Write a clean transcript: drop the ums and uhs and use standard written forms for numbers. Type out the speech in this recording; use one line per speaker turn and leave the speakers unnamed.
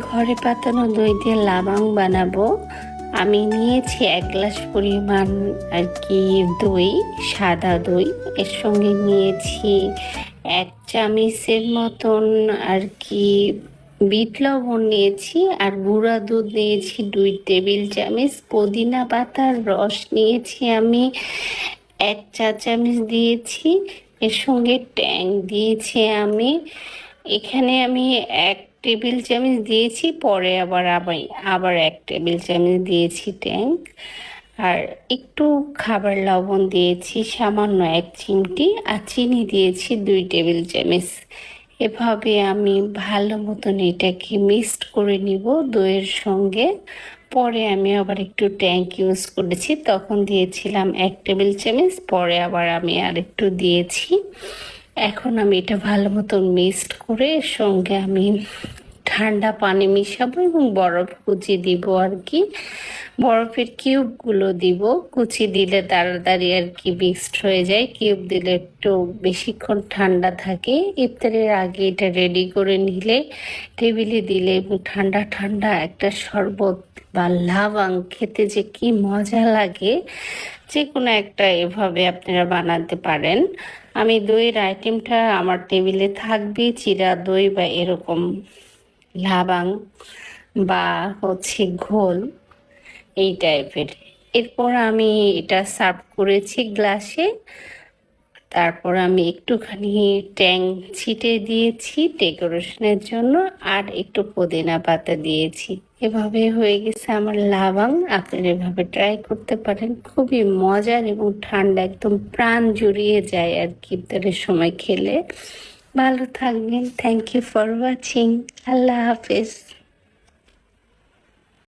ঘরে পাতানো দই দিয়ে লাবাং বানাবো। আমি নিয়েছি 1 গ্লাস পরিমাণ আর কি দই, সাদা দই। এর সঙ্গে নিয়েছি 1 চামচের মতন আর কি বিট লবণ নিয়েছি, আর গুঁড়া দুধ নিয়েছি 2 টেবিল চামচ। পুদিনা পাতার রস নিয়েছি আমি 1 চা চামচ দিয়েছি। এর সঙ্গে ট্যাং দিয়েছি আমি এখানে 1 টেবিল চামচ দিয়েছি, পরে আবার 1 টেবিল চামচ দিয়েছি ট্যাং। আর একটু খাবার লবণ দিয়েছি সামান্য 1 চিমটি, আর চিনি দিয়েছি 2 টেবিল চামচ। এভাবে আমি ভালো মতন এটাকে মিক্সড করে নিব দইয়ের সঙ্গে। পরে আমি আবার একটু ট্যাঙ্ক ইউজ করেছি, তখন দিয়েছিলাম 1 টেবিল চামচ, পরে আবার আমি আর একটু দিয়েছি। এখন আমি এটা ভালো মতন মিক্সড করে এর সঙ্গে আমি ঠান্ডা পানি মিশাবো এবং বরফ কুচি দিব আর কি। বরফের কিউবগুলো দিব, কুচি দিলে তাড়াতাড়ি আর কি মিক্সড হয়ে যায়, কিউব দিলে একটু বেশিক্ষণ ঠান্ডা থাকে। ইফতারের আগে এটা রেডি করে নিলে টেবিলে দিলে এবং ঠান্ডা ঠান্ডা একটা শরবত বা লাবাং খেতে যে কি মজা লাগে। যে কোনো একটা এভাবে আপনারা বানাতে পারেন। আমি দইয়ের আইটেমটা আমার টেবিলে থাকবে, চিরা দই বা এরকম লাবাং বা ঘোল এই টাইপের। এরপর আমি এটা সার্ভ করেছি গ্লাসে। তারপর আমি একটুখানি ট্যাং ছিটে দিয়েছি ডেকোরেশনের জন্য, আর একটু পুদিনা পাতা দিয়েছি। এভাবে হয়ে গেছে আমার লাবাং। আপনারা এভাবে ট্রাই করতে পারেন, খুবই মজার এবং ঠান্ডা, একদম প্রাণ জুড়িয়ে যায় আর কি ইফতারের সময় খেলে। ভালো থাকবেন। Thank you for watching. আল্লাহ হাফেজ।